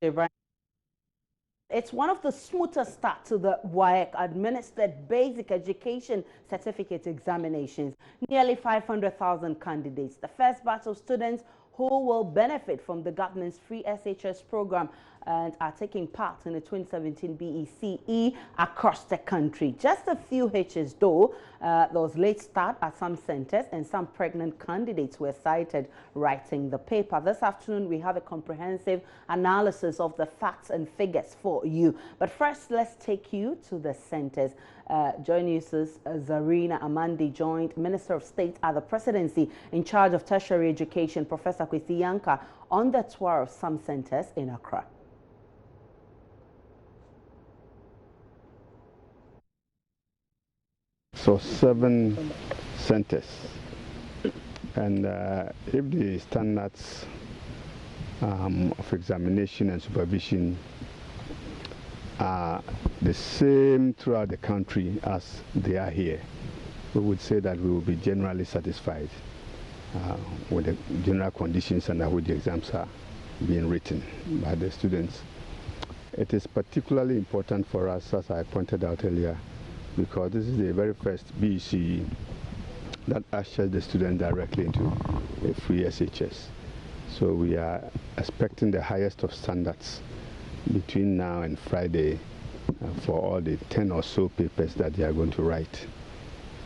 Ibrahim. It's one of the smoothest start to the WAEC administered basic education certificate examinations. Nearly 500,000 candidates, the first batch of students who will benefit from the government's free SHS program and are taking part in the 2017 BECE across the country. Just a few hitches though. There was late start at some centers and some pregnant candidates were cited writing the paper. This afternoon we have a comprehensive analysis of the facts and figures for you. But first, let's take you to the centers. JoyNews' Zarina Amandi joined Minister of State at the Presidency in charge of tertiary education, Professor Kwesi Yanka, on the tour of some centers in Accra. So 7 centers, and if the standards of examination and supervision are the same throughout the country as they are here, we would say that we will be generally satisfied with the general conditions under which the exams are being written by the students. It is particularly important for us, as I pointed out earlier, because this is the very first BECE that ushers the student directly into a free SHS. So we are expecting the highest of standards between now and Friday for all the 10 or so papers that they are going to write.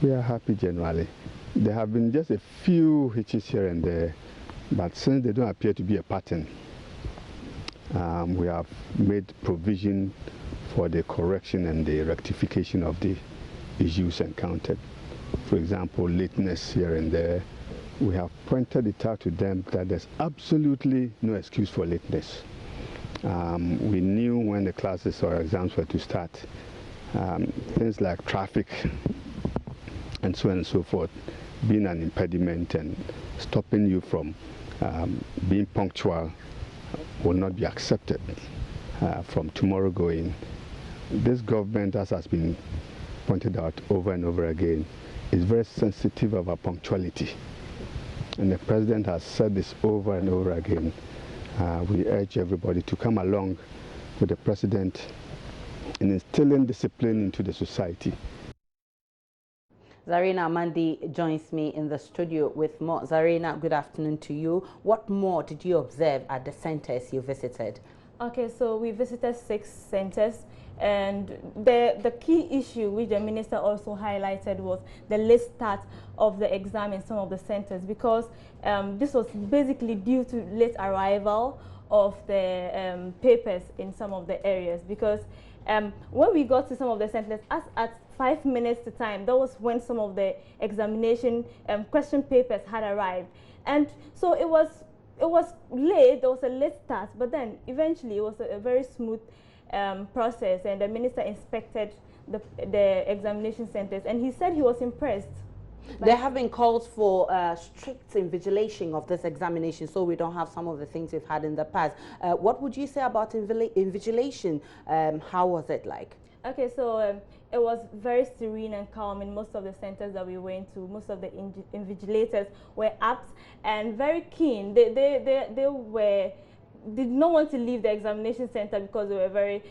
We are happy generally. There have been just a few hitches here and there, but since they don't appear to be a pattern, we have made provision for the correction and the rectification of the issues encountered. For example, lateness here and there. We have pointed it out to them that there's absolutely no excuse for lateness. We knew when the classes or exams were to start, things like traffic and so on and so forth being an impediment and stopping you from being punctual will not be accepted from tomorrow going. This government, as has been pointed out over and over again, is very sensitive about punctuality. And the president has said this over and over again. We urge everybody to come along with the president in instilling discipline into the society. Zarina Amandi joins me in the studio with more. Zarina, good afternoon to you. What more did you observe at the centers you visited? Okay, so we visited 6 centers, and the key issue which the minister also highlighted was the late start of the exam in some of the centers, because this was basically due to late arrival of the papers in some of the areas. Because when we got to some of the centers, as at 5 minutes to time, that was when some of the examination question papers had arrived, and so it was late. There was a late start, but then eventually it was a very smooth process, and the minister inspected the examination centers, and he said he was impressed. There have been calls for strict invigilation of this examination, so we don't have some of the things we've had in the past. What would you say about invigilation? How was it like? Okay, so it was very serene and calm in most of the centers that we went to. Most of the invigilators were apt and very keen. They did not want to leave the examination center because they were very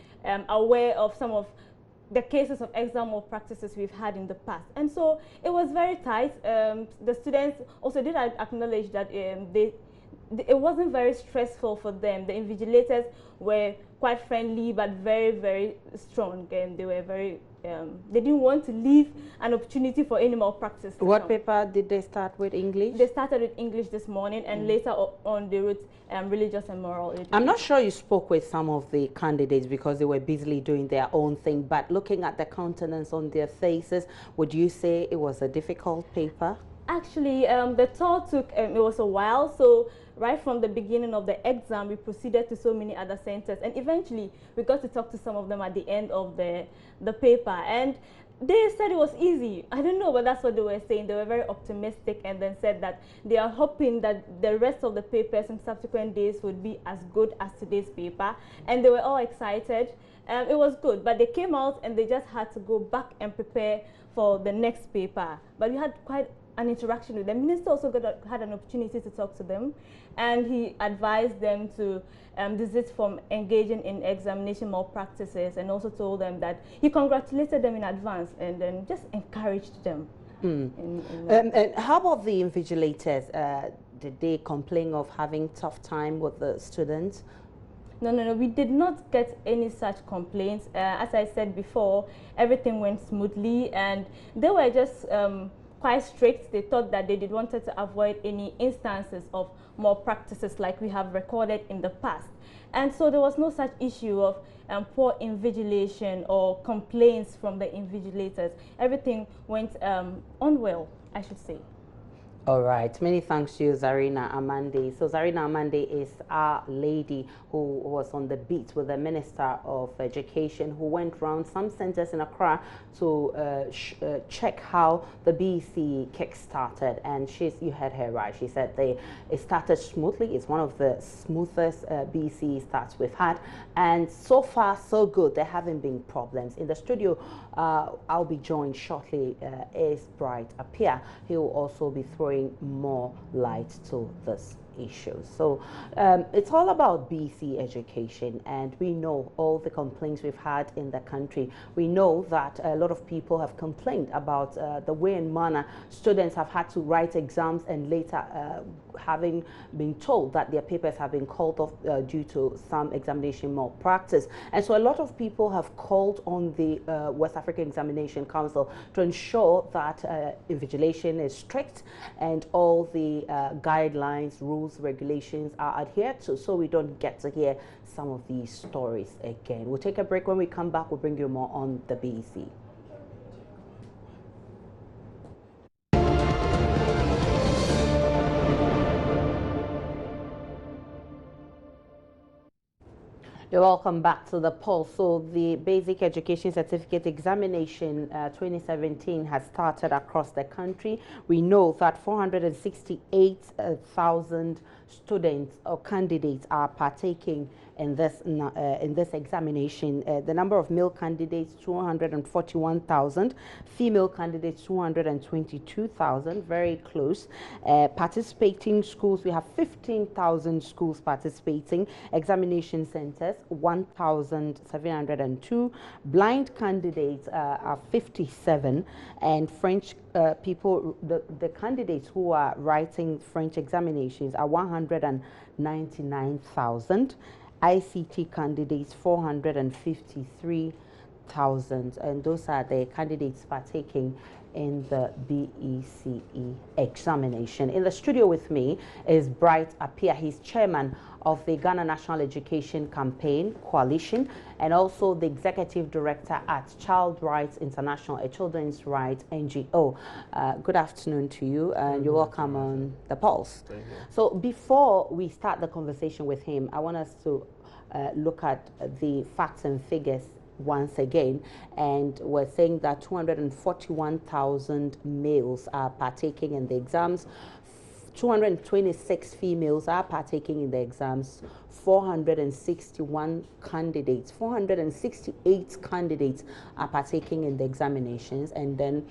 aware of some of the cases of exam malpractices we've had in the past. And so it was very tight. The students also did acknowledge that it wasn't very stressful for them. The invigilators were quite friendly but very, very strong, and they were very they didn't want to leave an opportunity for any malpractice. What paper did they start with? English? They started with English this morning, and later on they wrote religious and moral education. I'm not sure you spoke with some of the candidates because they were busily doing their own thing, but looking at the countenance on their faces, would you say it was a difficult paper? Actually, the tour took, it was a while, so right from the beginning of the exam, we proceeded to so many other centers, and eventually we got to talk to some of them at the end of the paper, and they said it was easy. I don't know, but that's what they were saying. They were very optimistic, and then said that they are hoping that the rest of the papers in subsequent days would be as good as today's paper, and they were all excited. It was good, but they came out and they just had to go back and prepare for the next paper. But we had quite an interaction with them. The minister also had an opportunity to talk to them, and he advised them to desist from engaging in examination malpractices, and also told them that he congratulated them in advance and then just encouraged them. And how about the invigilators? Did they complain of having tough time with the students? No, we did not get any such complaints. As I said before, everything went smoothly, and they were just quite strict. They thought that they wanted to avoid any instances of malpractices like we have recorded in the past. And so there was no such issue of poor invigilation or complaints from the invigilators. Everything went on well, I should say. All right, many thanks to you, Zarina Amande. So Zarina Amande is our lady who was on the beat with the Minister of Education, who went around some centers in Accra to check how the BECE kick-started. And you heard her right. She said it started smoothly. It's one of the smoothest BECE starts we've had. And so far, so good. There haven't been problems. In the studio, I'll be joined shortly, is Bright Apia. He will also be throwing more light to this issue. So it's all about BECE education, and we know all the complaints we've had in the country. We know that a lot of people have complained about the way and manner students have had to write exams, and later having been told that their papers have been called off due to some examination malpractice. And so a lot of people have called on the West African Examination Council to ensure that invigilation is strict and all the guidelines, rules, regulations are adhered to, so we don't get to hear some of these stories again. We'll take a break. When we come back, we'll bring you more on the BECE. Welcome back to the Pulse. So the Basic Education Certificate Examination 2017 has started across the country. We know that 468,000 students or candidates are partaking in this examination. The number of male candidates 241,000, female candidates 222,000, very close. Participating schools, we have 15,000 schools participating. Examination centers 1,702. Blind candidates are 57, and French people, the candidates who are writing French examinations are 199,000. ICT candidates 453,000, and those are the candidates partaking in the BECE examination. In the studio with me is Bright Apia. He's chairman of the Ghana National Education Campaign Coalition and also the executive director at Child Rights International, a children's rights NGO. Good afternoon to you, and you're welcome on the Pulse. Thank you. So before we start the conversation with him, I want us to look at the facts and figures once again, and we're saying that 241,000 males are partaking in the exams, 226 females are partaking in the exams, 468 candidates are partaking in the examinations, and then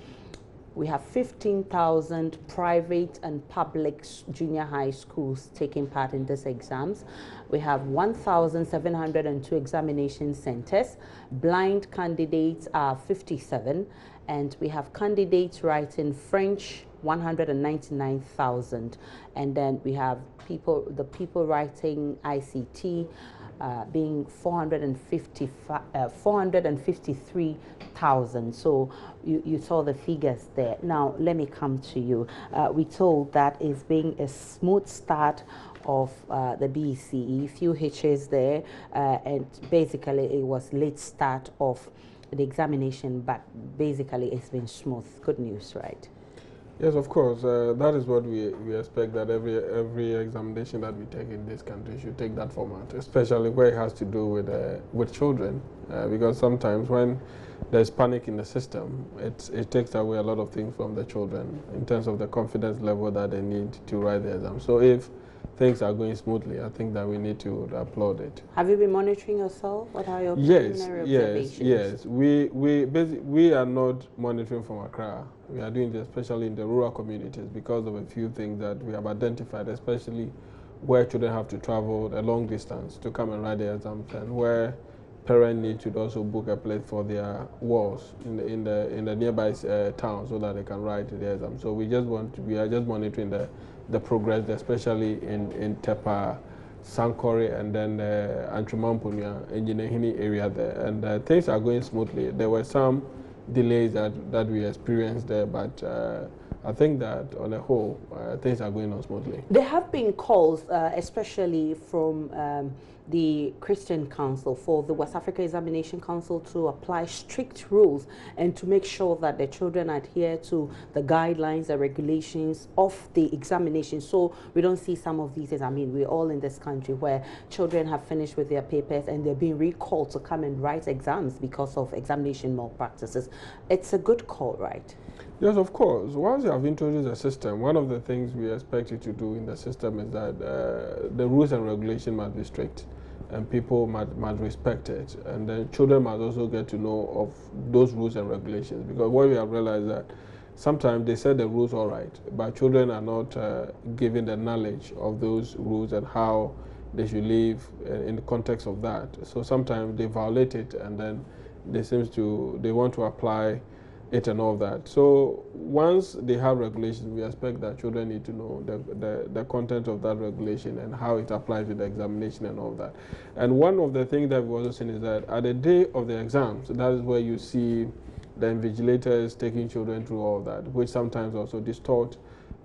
we have 15,000 private and public junior high schools taking part in these exams. We have 1,702 examination centers. Blind candidates are 57, and we have candidates writing French 199,000, and then we have the people writing ICT being 453,000. So you saw the figures there. Now let me come to you. We told that it's being a smooth start of the BECE, few hitches there, and basically it was late start of the examination, but basically it's been smooth. Good news, right? Yes, of course. That is what we expect, that every examination that we take in this country should take that format, especially where it has to do with children, because sometimes when there's panic in the system, it takes away a lot of things from the children in terms of the confidence level that they need to write the exam. So if things are going smoothly. I think that we need to applaud it. Have you been monitoring yourself? What are your Yes, preliminary yes, observations? yes. We are not monitoring from Accra. We are doing this especially in the rural communities because of a few things that we have identified, especially where children have to travel a long distance to come and write their exams, and where parents need to also book a place for their wards in the nearby town so that they can write their exam. So we are just monitoring the progress, especially in Tepa, Sankore, and then Antrimampunia, Engineering area there, and things are going smoothly. There were some delays that we experienced there, but I think that on the whole, things are going on smoothly. There have been calls, especially from the Christian Council, for the West Africa Examination Council to apply strict rules and to make sure that the children adhere to the guidelines, the regulations of the examination. So we don't see some of these. I mean, we're all in this country where children have finished with their papers and they're being recalled to come and write exams because of examination malpractices. It's a good call, right? Yes, of course. Once you have introduced a system, one of the things we expect you to do in the system is that the rules and regulation must be strict, and people must respect it, and then children must also get to know of those rules and regulations, because what we have realized that sometimes they set the rules all right, but children are not given the knowledge of those rules and how they should live in the context of that. So sometimes they violate it, and then they want to apply it and all that. So once they have regulations, we expect that children need to know the content of that regulation and how it applies to the examination and all that. And one of the things that we've also seen is that at the day of the exams, that is where you see the invigilators taking children through all that, which sometimes also distort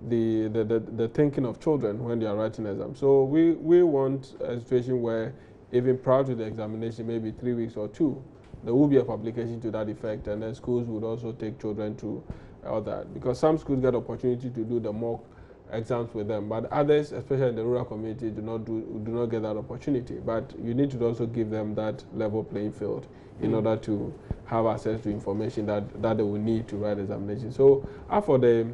the thinking of children when they are writing exams. So we want a situation where even prior to the examination, maybe 3 weeks or 2, there will be a publication to that effect, and then schools would also take children to all that, because some schools get opportunity to do the mock exams with them, but others, especially in the rural community, do not get that opportunity. But you need to also give them that level playing field in order to have access to information that they will need to write examinations. So for the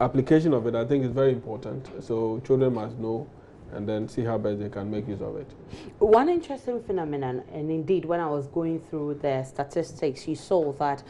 application of it, I think it's very important. So children must know and then see how best they can make use of it. One interesting phenomenon, and indeed when I was going through the statistics, you saw that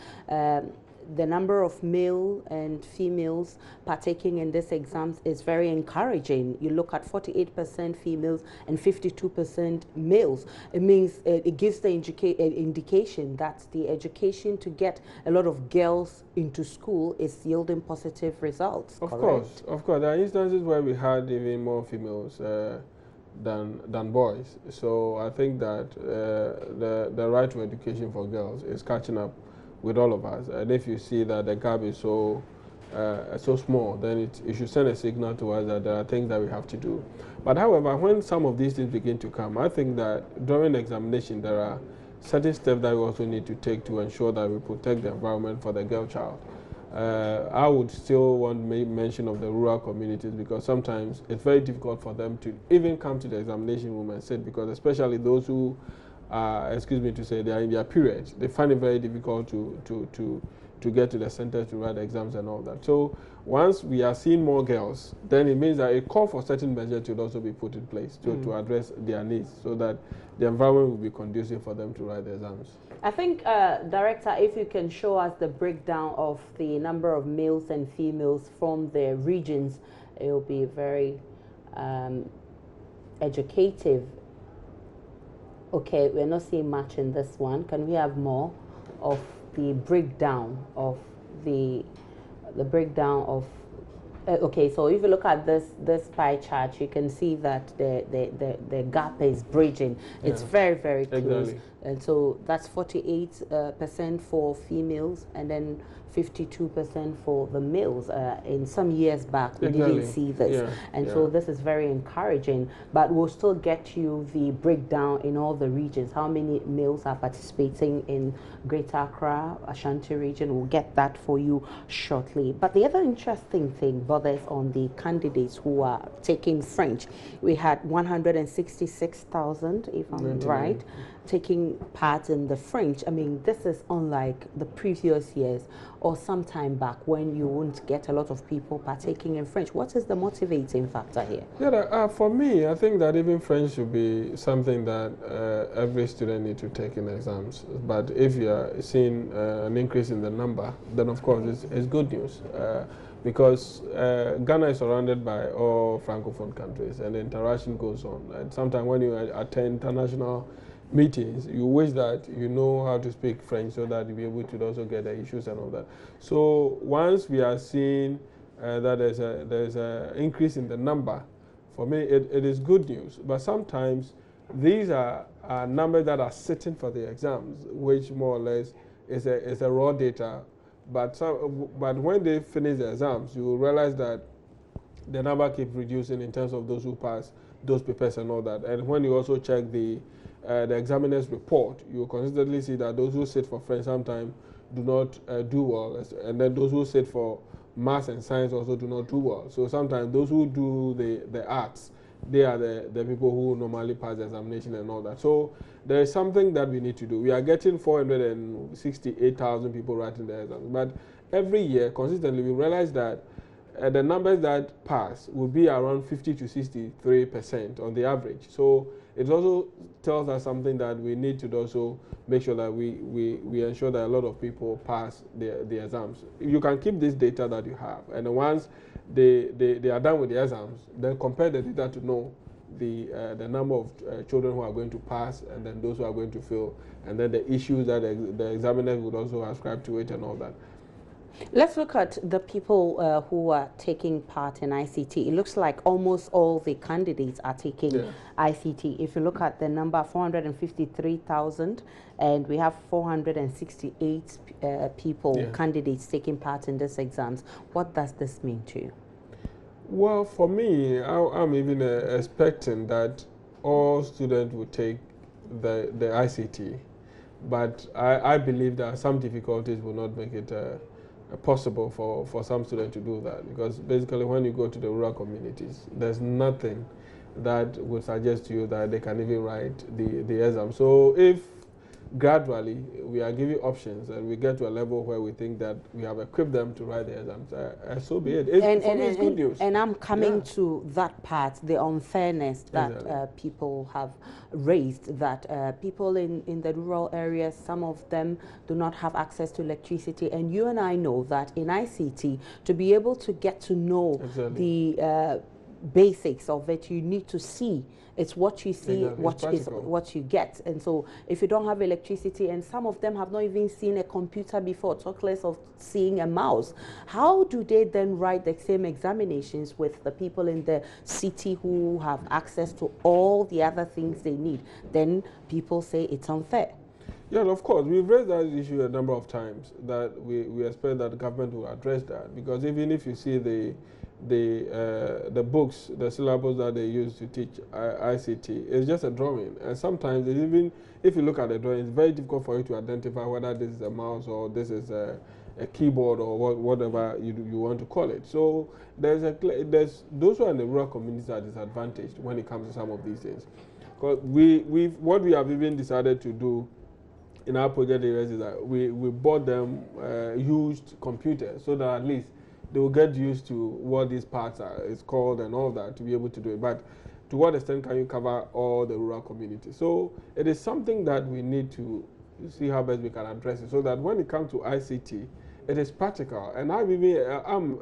the number of male and females partaking in these exams is very encouraging. You look at 48% females and 52% males. It means it gives the indication that the education to get a lot of girls into school is yielding positive results. Of correct? course. There are instances where we had even more females than boys. So I think that the right to education for girls is catching up with all of us, and if you see that the gap is so small, then it should send a signal to us that there are things that we have to do. But however, when some of these things begin to come, I think that during the examination there are certain steps that we also need to take to ensure that we protect the environment for the girl child. I would still want to make mention of the rural communities, because sometimes it's very difficult for them to even come to the examination room and sit, because especially those who excuse me to say, they are in their period. They find it very difficult to get to the center to write exams and all that. So once we are seeing more girls, then it means that a call for certain measures should also be put in place to address their needs, so that the environment will be conducive for them to write the exams. I think, Director, if you can show us the breakdown of the number of males and females from the regions, it will be very educative. Okay, we're not seeing much in this one. Can we have more of the breakdown of the breakdown of? Okay, so if you look at this pie chart, you can see that the gap is bridging. It's very, very close. Exactly. And so that's 48% for females, and then 52% for the males. In some years back, we didn't see this. So this is very encouraging, but we'll still get you the breakdown in all the regions. How many males are participating in Greater Accra, Ashanti region? We'll get that for you shortly. But the other interesting thing bothers on the candidates who are taking French. We had 166,000, if I'm right, taking part in the French. I mean, this is unlike the previous years or some time back when you won't get a lot of people partaking in French. What is the motivating factor here? Yeah, for me, I think that even French should be something that every student needs to take in exams. But if you are seeing an increase in the number, then of course it's good news. Because Ghana is surrounded by all Francophone countries and the interaction goes on. And sometimes when you attend international meetings, you wish that you know how to speak French so that you'll be able to also get the issues and all that. So once we are seeing that there's an increase in the number, for me it is good news. But sometimes these are numbers that are sitting for the exams, which more or less is a raw data. But when they finish the exams, you will realize that the number keeps reducing in terms of those who pass those papers and all that. And when you also check the examiner's report, you will consistently see that those who sit for French sometimes do not do well, and then those who sit for maths and science also do not do well. So sometimes those who do the arts, they are the people who normally pass the examination and all that. So there is something that we need to do. We are getting 468,000 people writing the exams, but every year consistently we realize that the numbers that pass will be around 50 to 63% on the average. So it also tells us something that we need to also make sure that we ensure that a lot of people pass the exams. You can keep this data that you have, and once they are done with the exams, then compare the data to know the number of children who are going to pass and then those who are going to fail, and then the issues that the examiners would also ascribe to it and all that. Let's look at the people who are taking part in ICT. It looks like almost all the candidates are taking ICT. If you look at the number, 453,000, and we have 468 people, candidates taking part in these exams. What does this mean to you? Well, for me, I'm even expecting that all students will take the ICT, but I believe that some difficulties will not make it possible for some students to do that, because basically when you go to the rural communities, there's nothing that would suggest to you that they can even write the exam. So if gradually we are giving options and we get to a level where we think that we have equipped them to write the exams, so be it. For me, it's good news. And I'm coming to that part, the unfairness that people have raised, that people in the rural areas, some of them do not have access to electricity. And you and I know that in ICT, to be able to get to know the basics of it, you need to see. It's what you see, what you get. And so if you don't have electricity, and some of them have not even seen a computer before, talk less of seeing a mouse, how do they then write the same examinations with the people in the city who have access to all the other things they need? Then people say it's unfair. Yeah, of course. We've raised that issue a number of times, that we expect that the government will address that, because even if you see the books, the syllabus that they use to teach ICT, it's just a drawing. And sometimes, even if you look at the drawing, it's very difficult for you to identify whether this is a mouse or this is a keyboard or whatever you want to call it. So there's those who are in the rural communities are disadvantaged when it comes to some of these things. Because what we have even decided to do in our project areas is that we bought them used computers, so that at least they will get used to what these parts is called and all that to be able to do it. But to what extent can you cover all the rural communities? So it is something that we need to see how best we can address it, so that when it comes to ICT, it is practical. And I'm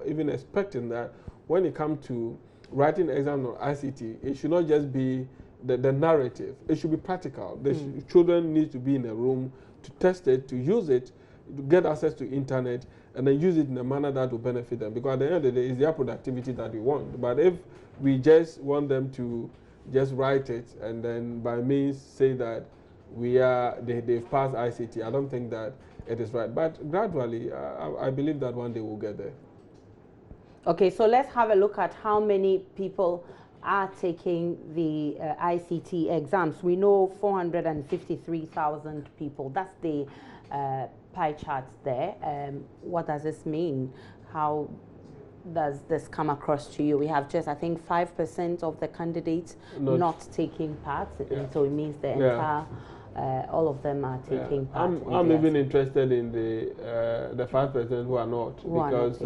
even expecting that when it comes to writing exams on ICT, it should not just be the narrative. It should be practical. The children need to be in a room to test it, to use it, to get access to internet, and then use it in a manner that will benefit them. Because at the end of the day, it's their productivity that we want. But if we just want them to just write it and then by means say that they've passed ICT, I don't think that it is right. But gradually, I believe that one day we'll get there. Okay, so let's have a look at how many people are taking the ICT exams. We know 453,000 people. That's the pie charts there. What does this mean? How does this come across to you? We have just, I think, 5% of the candidates not taking part, and so it means the entire all of them are taking part. I'm even interested in the 5% who are not, because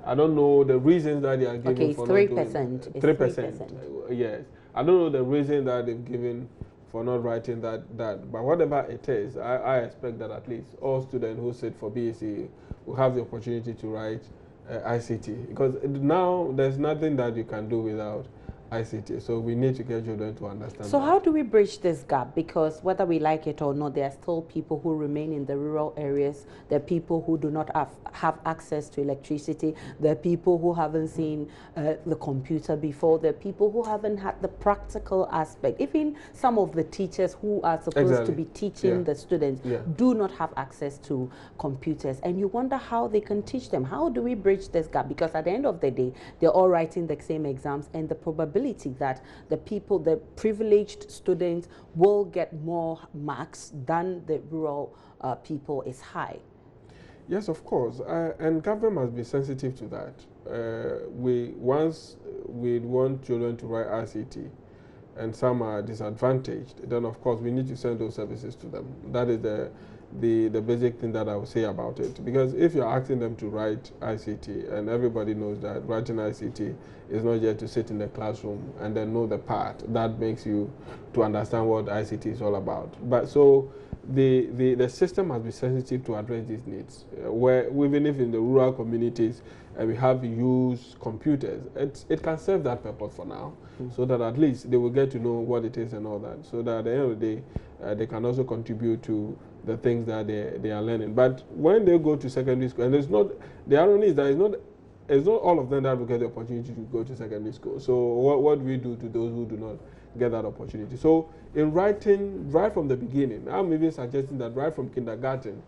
I don't know the reasons that they are giving for 3%. Not doing 3%. Yes, I don't know the reason that they've given for not writing that. But whatever it is, I expect that at least all students who sit for BECE will have the opportunity to write ICT, because now there's nothing that you can do without ICT. So we need to get children to understand. So that. how do we bridge this gap? Because whether we like it or not, there are still people who remain in the rural areas. There are people who do not have access to electricity. There are people who haven't seen the computer before. There are people who haven't had the practical aspect. Even some of the teachers who are supposed to be teaching the students do not have access to computers. And you wonder how they can teach them. How do we bridge this gap? Because at the end of the day, they're all writing the same exams, and the probability that the privileged students will get more marks than the rural people is high. Yes, of course, and government must be sensitive to that. Once we want children to write ICT, and some are disadvantaged, then of course we need to send those services to them. That is the basic thing that I would say about it. Because if you're asking them to write ICT, and everybody knows that writing ICT is not just to sit in the classroom and then know the part that makes you to understand what ICT is all about. But so the system must be sensitive to address these needs. Where even if in the rural communities we have used computers, it can serve that purpose for now, so that at least they will get to know what it is and all that, so that at the end of the day they can also contribute to the things that they are learning. But when they go to secondary school, and the irony is that it's not all of them that will get the opportunity to go to secondary school. So what do we do to those who do not get that opportunity? So in writing, right from the beginning, I'm even suggesting that right from kindergarten,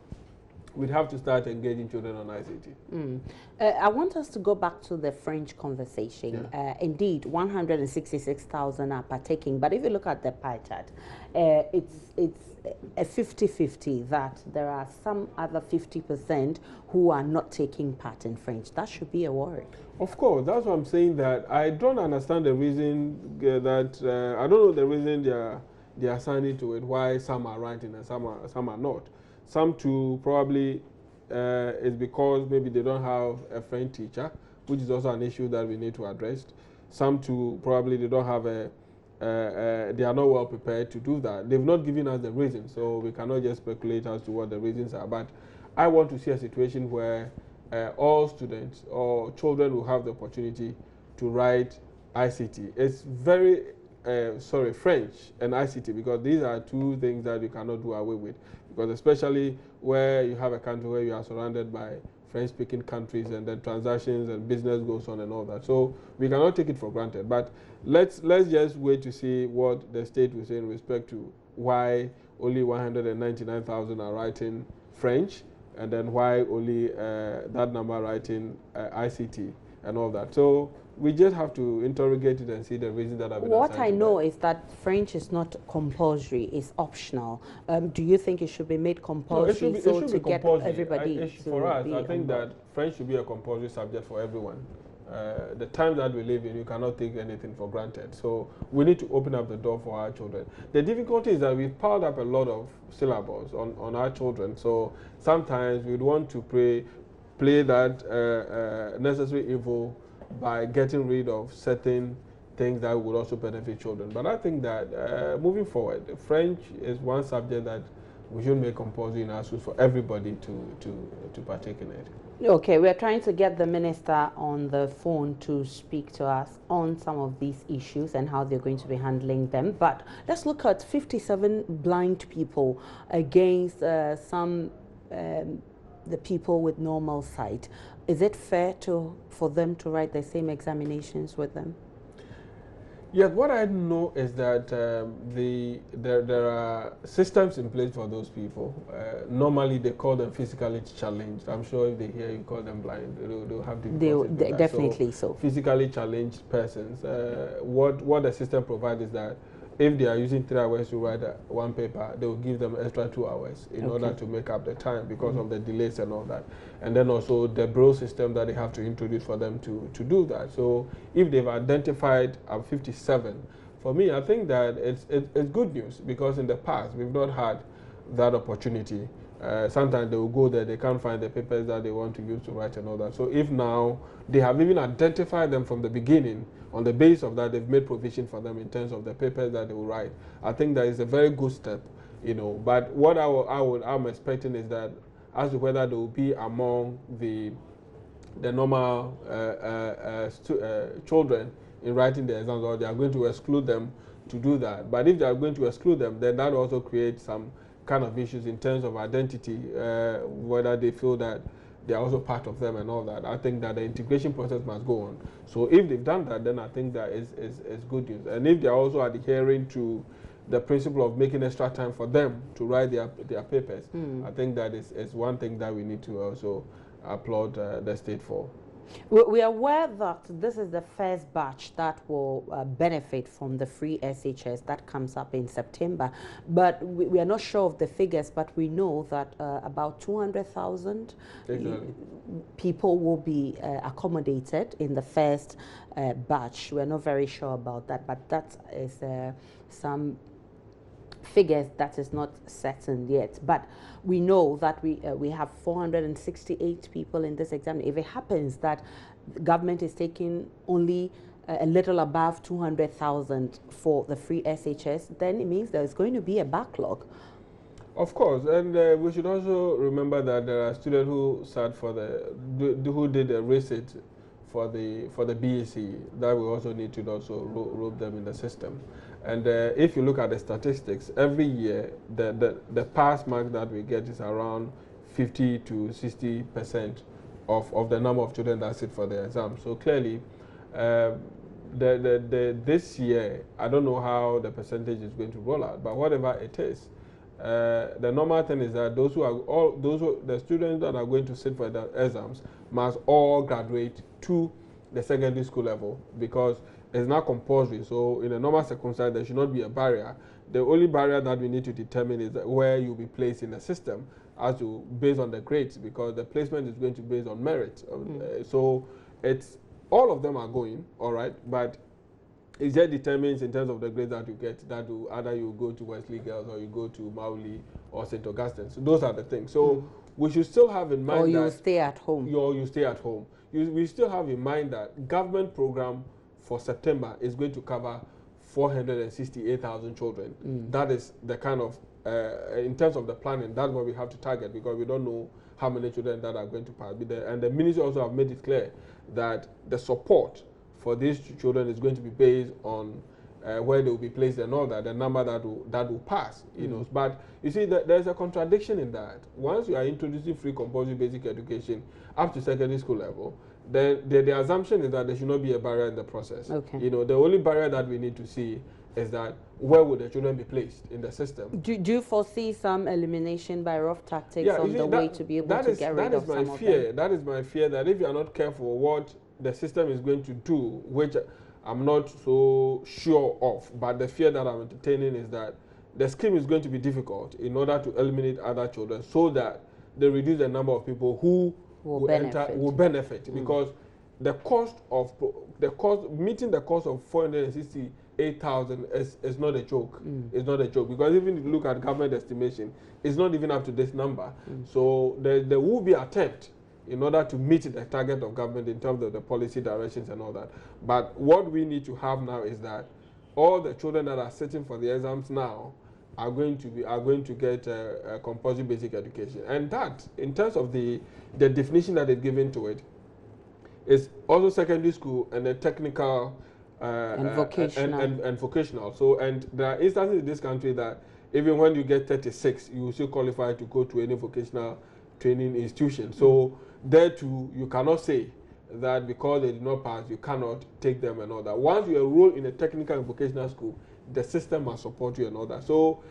we'd have to start engaging children on ICT. I want us to go back to the French conversation. Indeed, 166,000 are partaking, but if you look at the pie chart, it's a 50-50 that there are some other 50% who are not taking part in French. That should be a worry. Of course, that's what I'm saying, that I don't understand the reason that, I don't know the reason they are assigning to it, why some are writing and some are not. Some too probably is because maybe they don't have a French teacher, which is also an issue that we need to address. Some too probably they don't have they are not well prepared to do that. They've not given us the reason, so we cannot just speculate as to what the reasons are. But I want to see a situation where all students or children will have the opportunity to write ICT. It's very French and ICT, because these are two things that you cannot do away with. Because especially where you have a country where you are surrounded by French-speaking countries, and then transactions and business goes on and all that. So we cannot take it for granted. But let's just wait to see what the state will say in respect to why only 199,000 are writing French, and then why only that number writing ICT and all that. So we just have to interrogate it and see the reason that I've been What I know is that French is not compulsory, it's optional. Do you think it should be made compulsory to get everybody for us, I think that French should be a compulsory subject for everyone. The time that we live in, you cannot take anything for granted. So we need to open up the door for our children. The difficulty is that we've piled up a lot of syllables on our children. So sometimes we'd want to play that necessary evil by getting rid of certain things that would also benefit children. But I think that moving forward, French is one subject that we should make compulsory in our schools for everybody to partake in it. Okay, we're trying to get the minister on the phone to speak to us on some of these issues and how they're going to be handling them. But let's look at 57 blind people against the people with normal sight. Is it fair for them to write the same examinations with them? Yes, what I know is that there are systems in place for those people. Normally, they call them physically challenged. I'm sure if they hear you call them blind, they'll have difficulty. Definitely so. Physically challenged persons. What the system provides is that if they are using 3 hours to write one paper, they will give them extra 2 hours in order to make up the time because of the delays and all that. And then also the Braille system that they have to introduce for them to do that. So if they've identified 57 for me, I think that it's good news, because in the past we've not had that opportunity. Sometimes they will go there, they can't find the papers that they want to use to write and all that. So if now they have even identified them from the beginning, on the basis of that, they've made provision for them in terms of the papers that they will write. I think that is a very good step, you know. But what I'm expecting is that as to whether they will be among the normal children in writing the exams, or they are going to exclude them to do that. But if they are going to exclude them, then that also creates some kind of issues in terms of identity, whether they feel that they are also part of them and all that. I think that the integration process must go on. So if they've done that, then I think that is good news. And if they are also adhering to the principle of making extra time for them to write their papers, I think that is one thing that we need to also applaud the state for. We are aware that this is the first batch that will benefit from the free SHS that comes up in September, but we are not sure of the figures, but we know that about 200,000 people will be accommodated in the first batch. We are not very sure about that, but that is some figures that is not certain yet. But we know that we have 468 people in this exam. If it happens that the government is taking only a little above 200,000 for the free SHS, then it means there's going to be a backlog. Of course, and we should also remember that there are students who sat for who did a recit for the BECE, that we also need to also rope them in the system. And if you look at the statistics, every year the pass mark that we get is around 50 to 60% of the number of children that sit for the exam. So clearly, this year, I don't know how the percentage is going to roll out, but whatever it is, the normal thing is that the students that are going to sit for the exams must all graduate to the secondary school level, because it's not compulsory. So in a normal circumstance, there should not be a barrier. The only barrier that we need to determine is where you'll be placed in the system, as to based on the grades, because the placement is going to be based on merit. So it's all of them are going, all right, but it just determines in terms of the grades that you get, that either you go to Wesley Girls or you go to Mauli or St. Augustine. So those are the things. So we should still have in mind that... Or you stay at home. You stay at home. We still have in mind that government program for September is going to cover 468,000 children. That is the kind of, in terms of the planning, that's what we have to target, because we don't know how many children that are going to be there. And the ministry also have made it clear that the support for these children is going to be based on where they will be placed and all that, the number that will pass, you know. But you see, there's a contradiction in that. Once you are introducing free compulsory basic education up to secondary school level, the assumption is that there should not be a barrier in the process. Okay. You know, the only barrier that we need to see is that where would the children be placed in the system. Do you foresee some elimination by rough tactics on the way to be able to get rid of some of them? That is my fear, that if you are not careful what the system is going to do, which I'm not so sure of, but the fear that I'm entertaining is that the scheme is going to be difficult in order to eliminate other children, so that they reduce the number of people who will benefit, because meeting the cost of 468,000 is not a joke. It's not a joke, because even if you look at government estimation, it's not even up to this number. So there will be attempt in order to meet the target of government in terms of the policy directions and all that. But what we need to have now is that all the children that are sitting for the exams now are going to get a compulsory basic education. And that, in terms of the definition that is given to it, is also secondary school and then technical and vocational. And vocational. So, and there are instances in this country that even when you get 36, you will still qualify to go to any vocational training institution. So there too, you cannot say that because they did not pass, you cannot take them and all that. Once you enroll in a technical and vocational school, the system must support you and all that. So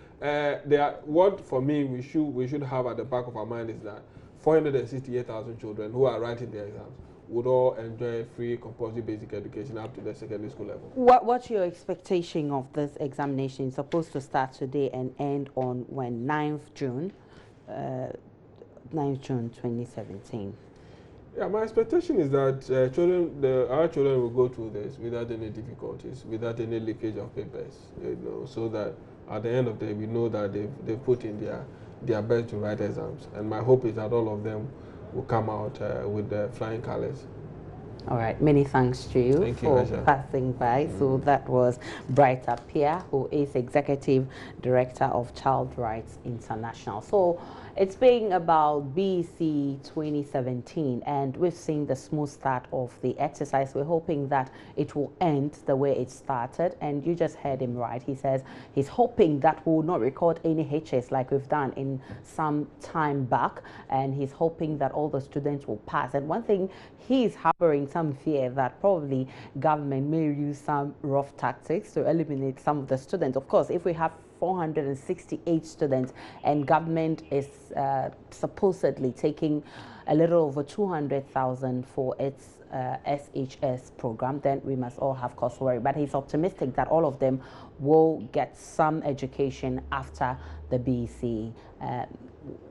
what for me we should have at the back of our mind is that 468,000 children who are writing their exams would all enjoy free compulsory basic education up to the secondary school level. What's your expectation of this examination? It's supposed to start today and end on 9th June 2017. Yeah, my expectation is that our children will go through this without any difficulties, without any leakage of papers, so that at the end of the day we know that they've put in their best to write exams. And my hope is that all of them will come out with the flying colors. All right, many thanks to you for passing by. So that was Bright Appiah, who is Executive Director of Child Rights International. So it's been about BECE 2017, and we've seen the smooth start of the exercise. We're hoping that it will end the way it started, and you just heard him right. He says he's hoping that we'll not record any HS like we've done in some time back, and he's hoping that all the students will pass. And one thing he's harboring some fear that probably government may use some rough tactics to eliminate some of the students. Of course, if we have 468 students and government is supposedly taking a little over 200,000 for its SHS program, then we must all have cause for worry. But he's optimistic that all of them will get some education after the BECE.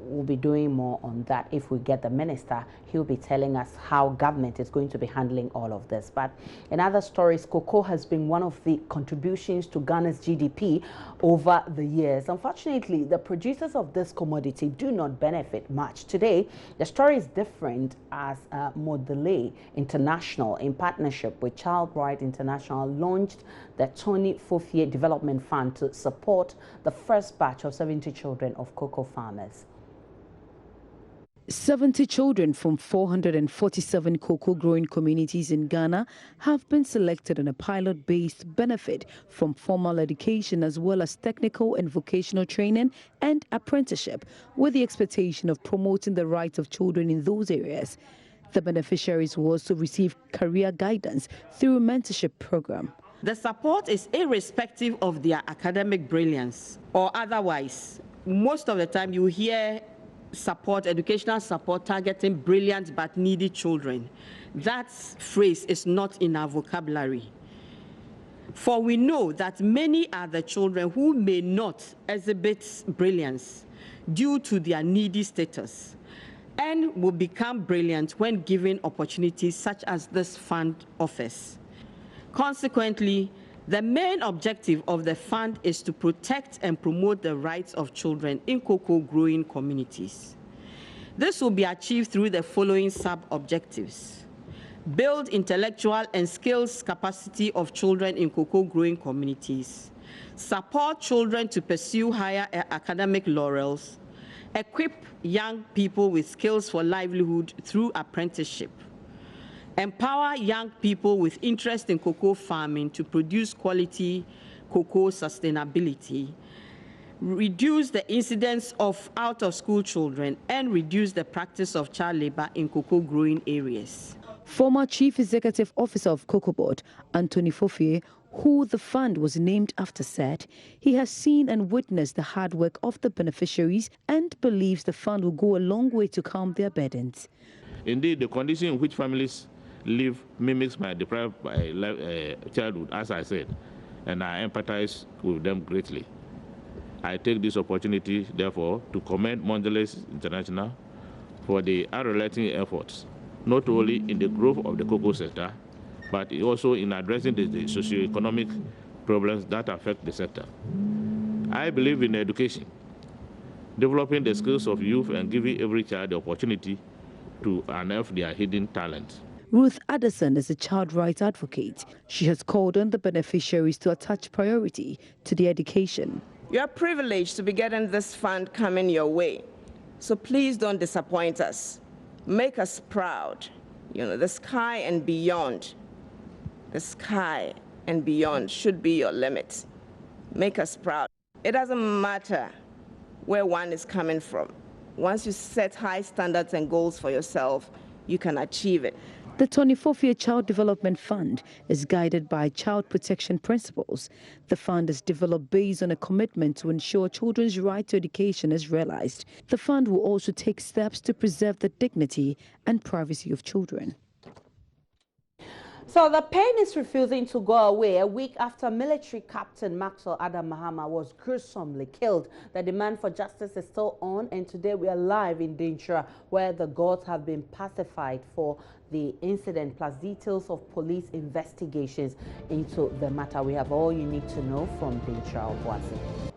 We'll be doing more on that. If we get the minister, he'll be telling us how government is going to be handling all of this. But in other stories, cocoa has been one of the contributions to Ghana's GDP over the years. Unfortunately, the producers of this commodity do not benefit much. Today, the story is different as Modele International, in partnership with Child Rights International, launched the Tony Fofie Development Fund to support the first batch of 70 children of cocoa farmers. 70 children from 447 cocoa growing communities in Ghana have been selected on a pilot-based benefit from formal education as well as technical and vocational training and apprenticeship, with the expectation of promoting the rights of children in those areas. The beneficiaries will also receive career guidance through a mentorship program. The support is irrespective of their academic brilliance or otherwise. Most of the time you hear support, educational support targeting brilliant but needy children. That phrase is not in our vocabulary. For we know that many are the children who may not exhibit brilliance due to their needy status and will become brilliant when given opportunities such as this fund offers. Consequently, the main objective of the fund is to protect and promote the rights of children in cocoa growing communities. This will be achieved through the following sub-objectives: build intellectual and skills capacity of children in cocoa growing communities, support children to pursue higher academic laurels, equip young people with skills for livelihood through apprenticeship, empower young people with interest in cocoa farming to produce quality cocoa sustainability, reduce the incidence of out-of-school children, and reduce the practice of child labor in cocoa growing areas. Former Chief Executive Officer of Cocoa Board, Anthony Fofie, who the fund was named after, said he has seen and witnessed the hard work of the beneficiaries and believes the fund will go a long way to calm their burdens. Indeed, the condition in which families live mimics my deprived childhood, as I said, and I empathize with them greatly. I take this opportunity, therefore, to commend Modele International for the unrelenting efforts, not only in the growth of the cocoa sector, but also in addressing the socio-economic problems that affect the sector. I believe in education, developing the skills of youth and giving every child the opportunity to unearth their hidden talents. Ruth Addison is a child rights advocate. She has called on the beneficiaries to attach priority to their education. You're privileged to be getting this fund coming your way, so please don't disappoint us. Make us proud. You know, the sky and beyond should be your limit. Make us proud. It doesn't matter where one is coming from. Once you set high standards and goals for yourself, you can achieve it. The Tony Fofie Child Development Fund is guided by child protection principles. The fund is developed based on a commitment to ensure children's right to education is realized. The fund will also take steps to preserve the dignity and privacy of children. So the pain is refusing to go away a week after military captain Maxwell Adam Mahama was gruesomely killed. The demand for justice is still on, and today we are live in Dintra, where the gods have been pacified for the incident, plus details of police investigations into the matter. We have all you need to know from Dintra of Wasi.